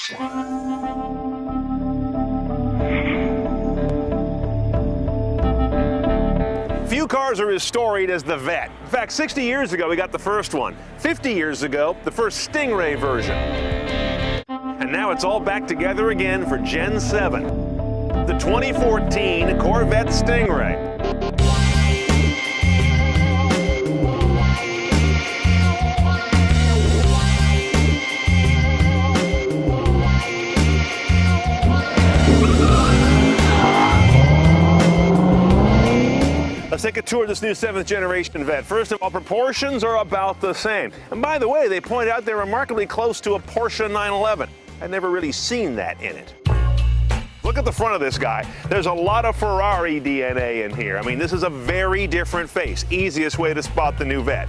Few cars are as storied as the Vette. In fact, 60 years ago, we got the first one. 50 years ago, the first Stingray version. And now it's all back together again for Gen 7. The 2014 Corvette Stingray. Let's take a tour of this new 7th generation Vette. First of all, proportions are about the same. And by the way, they point out they're remarkably close to a Porsche 911. I've never really seen that in it. Look at the front of this guy. There's a lot of Ferrari DNA in here. I mean, this is a very different face. Easiest way to spot the new Vette.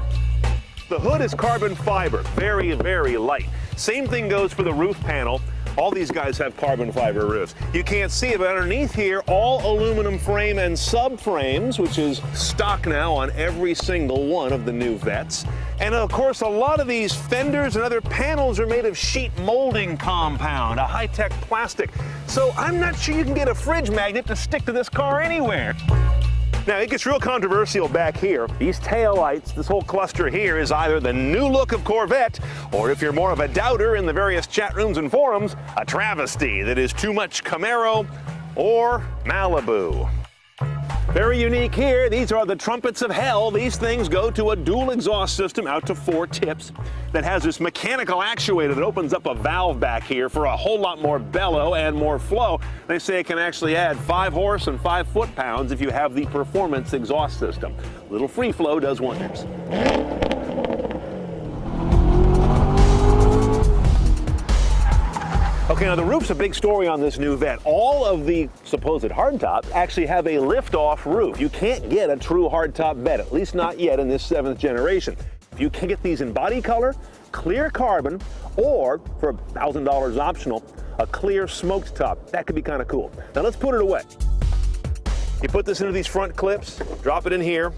The hood is carbon fiber, very, very light. Same thing goes for the roof panel. All these guys have carbon fiber roofs. You can't see it, but underneath here, all aluminum frame and subframes, which is stock now on every single one of the new Vettes. And of course, a lot of these fenders and other panels are made of sheet molding compound, a high-tech plastic. So I'm not sure you can get a fridge magnet to stick to this car anywhere. Now, it gets real controversial back here. These taillights, this whole cluster here, is either the new look of Corvette, or if you're more of a doubter in the various chat rooms and forums, a travesty that is too much Camaro or Malibu. Very unique here. These are the trumpets of hell. These things go to a dual exhaust system out to 4 tips that has this mechanical actuator that opens up a valve back here for a whole lot more bellow and more flow. They say it can actually add 5 horse and 5 foot-pounds if you have the performance exhaust system. Little free flow does wonders. Okay, now the roof's a big story on this new Vette. All of the supposed hardtops actually have a lift-off roof. You can't get a true hardtop Vette, at least not yet in this 7th generation. If you can get these in body color, clear carbon, or for $1,000 optional, a clear smoked top. That could be kind of cool. Now let's put it away. You put this into these front clips, drop it in here,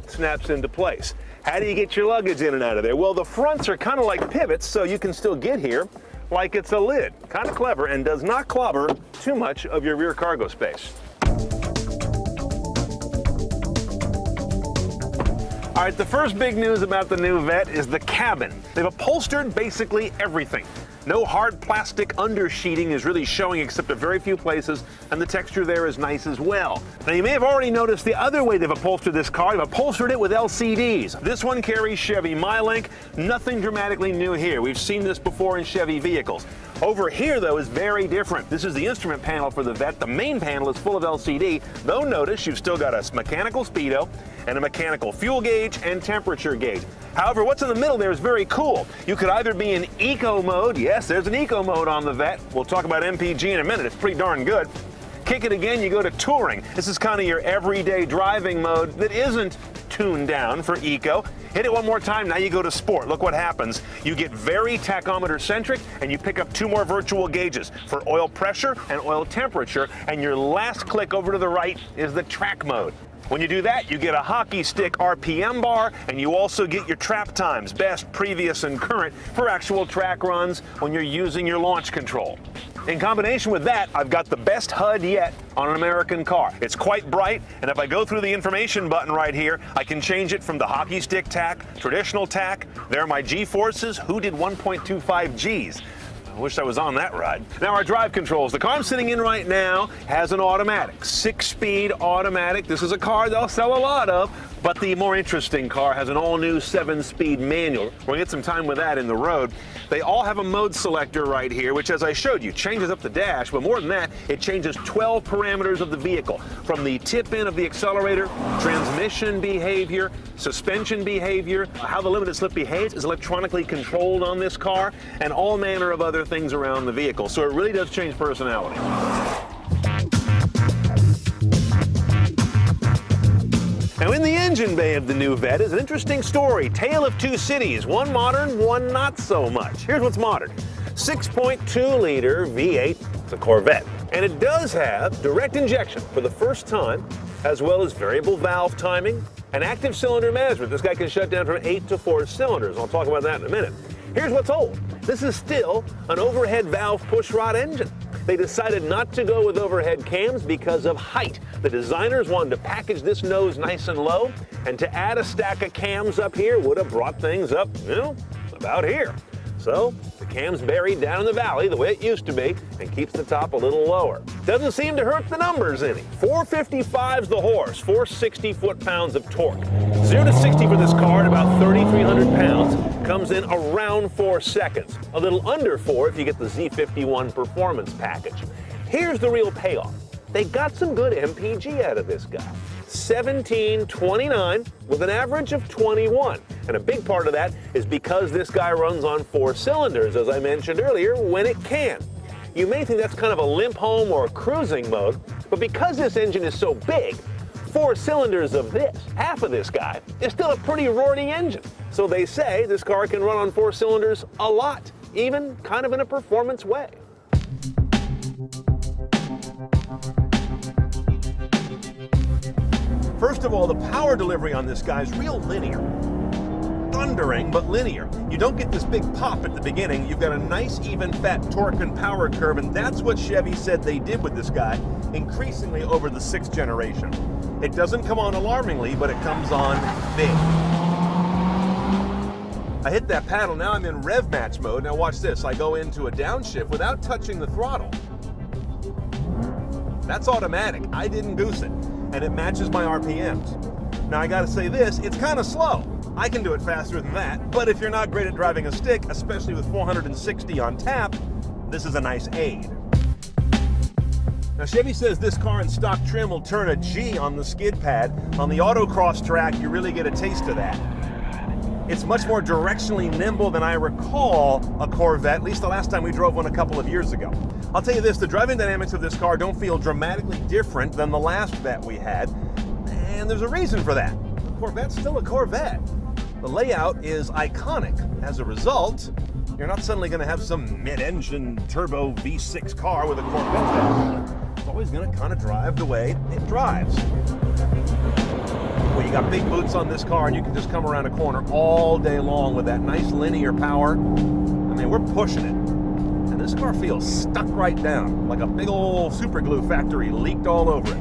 snaps into place. How do you get your luggage in and out of there? Well, the fronts are kind of like pivots, so you can still get here like it's a lid. Kind of clever and does not clobber too much of your rear cargo space. All right, the first big news about the new Vette is the cabin. They've upholstered basically everything. No hard plastic undersheeting is really showing except at very few places, and the texture there is nice as well. Now, you may have already noticed the other way they've upholstered this car. They've upholstered it with LCDs. This one carries Chevy MyLink. Nothing dramatically new here. We've seen this before in Chevy vehicles. Over here, though, is very different. This is the instrument panel for the Vette. The main panel is full of LCD, though notice you've still got a mechanical speedo and a mechanical fuel gauge and temperature gauge. However, what's in the middle there is very cool. You could either be in eco mode. Yes, there's an eco mode on the Vette. We'll talk about MPG in a minute. It's pretty darn good. Kick it again, you go to touring. This is kind of your everyday driving mode that isn't tuned down for eco. Hit it one more time, now you go to sport. Look what happens. You get very tachometer centric and you pick up 2 more virtual gauges for oil pressure and oil temperature, and your last click over to the right is the track mode. When you do that, you get a hockey stick RPM bar, and you also get your trap times, best, previous, and current, for actual track runs when you're using your launch control. In combination with that, I've got the best HUD yet on an American car. It's quite bright, and if I go through the information button right here, I can change it from the hockey stick tack, traditional tack. There are my G-forces. Who did 1.25 Gs? I wish I was on that ride. Now, our drive controls. The car I'm sitting in right now has an automatic, 6-speed automatic. This is a car they'll sell a lot of, but the more interesting car has an all-new 7-speed manual. We're gonna get some time with that in the road. They all have a mode selector right here, which, as I showed you, changes up the dash, but more than that, it changes 12 parameters of the vehicle, from the tip-in of the accelerator, transmission behavior, suspension behavior, how the limited slip behaves is electronically controlled on this car, and all manner of other things around the vehicle. So it really does change personality. Now, in the engine bay of the new Vette is an interesting story. Tale of 2 cities, one modern, one not so much. Here's what's modern. 6.2-liter V8, it's a Corvette. And it does have direct injection for the first time, as well as variable valve timing and active cylinder management. This guy can shut down from 8 to 4 cylinders. I'll talk about that in a minute. Here's what's old. This is still an overhead valve pushrod engine. They decided not to go with overhead cams because of height. The designers wanted to package this nose nice and low, and to add a stack of cams up here would have brought things up, about here. So the cam's buried down in the valley the way it used to be and keeps the top a little lower. Doesn't seem to hurt the numbers any. 455's the horse, 460 foot-pounds of torque. 0 to 60 for this car at about 3,300 pounds. Comes in around 4 seconds. A little under 4 if you get the Z51 performance package. Here's the real payoff. They got some good MPG out of this guy. 1729 with an average of 21. And a big part of that is because this guy runs on 4 cylinders, as I mentioned earlier, when it can. You may think that's kind of a limp home or a cruising mode, but because this engine is so big, 4 cylinders of this, half of this guy, is still a pretty roaring engine. So they say this car can run on 4 cylinders a lot, even kind of in a performance way. First of all, the power delivery on this guy is real linear. Thundering, but linear. You don't get this big pop at the beginning. You've got a nice, even, fat torque and power curve, and that's what Chevy said they did with this guy, increasingly over the 6th generation. It doesn't come on alarmingly, but it comes on big. I hit that paddle, now I'm in rev match mode. Now watch this, I go into a downshift without touching the throttle. That's automatic, I didn't goose it. And it matches my RPMs. Now I gotta say this, it's kind of slow. I can do it faster than that, but if you're not great at driving a stick, especially with 460 on tap, this is a nice aid. Now Chevy says this car in stock trim will turn a G on the skid pad. On the autocross track, you really get a taste of that. It's much more directionally nimble than I recall a Corvette, at least the last time we drove one a couple of years ago. I'll tell you this, the driving dynamics of this car don't feel dramatically different than the last Vette we had, and there's a reason for that. The Corvette's still a Corvette. The layout is iconic. As a result, you're not suddenly going to have some mid-engine turbo V6 car with a Corvette. It's always going to kind of drive the way it drives. Well, you got big boots on this car, and you can just come around a corner all day long with that nice linear power. I mean, we're pushing it. And this car feels stuck right down, like a big old super glue factory leaked all over it.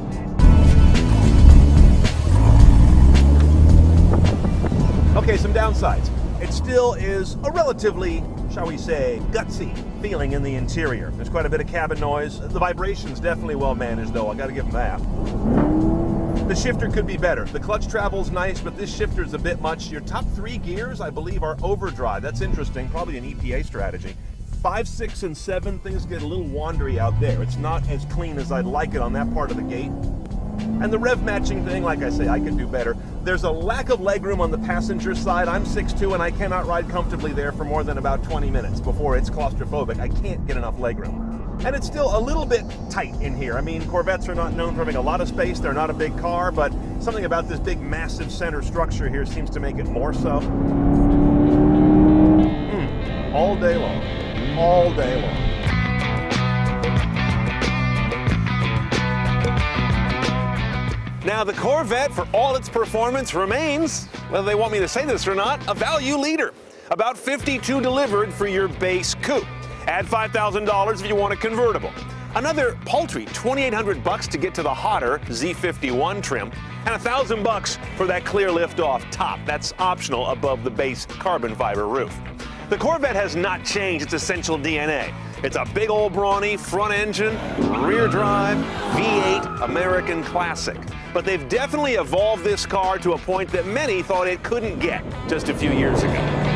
Okay, some downsides. It still is a relatively, shall we say, gutsy feeling in the interior. There's quite a bit of cabin noise. The vibration's definitely well managed, though. I gotta give them that. The shifter could be better. The clutch travel's nice, but this shifter's a bit much. Your top 3 gears, I believe, are overdrive. That's interesting, probably an EPA strategy. 5, 6, and 7, things get a little wandery out there. It's not as clean as I'd like it on that part of the gate. And the rev matching thing, like I say, I could do better. There's a lack of legroom on the passenger side. I'm 6'2", and I cannot ride comfortably there for more than about 20 minutes before it's claustrophobic. I can't get enough legroom. And it's still a little bit tight in here. I mean, Corvettes are not known for having a lot of space. They're not a big car, but something about this big, massive center structure here seems to make it more so. All day long. All day long. Now, the Corvette, for all its performance, remains, whether they want me to say this or not, a value leader. About $52,000 delivered for your base coupe. Add $5,000 if you want a convertible. Another paltry $2,800 to get to the hotter Z51 trim, and $1,000 for that clear lift-off top. That's optional above the base carbon fiber roof. The Corvette has not changed its essential DNA. It's a big old brawny front engine, rear drive, V8 American classic. But they've definitely evolved this car to a point that many thought it couldn't get just a few years ago.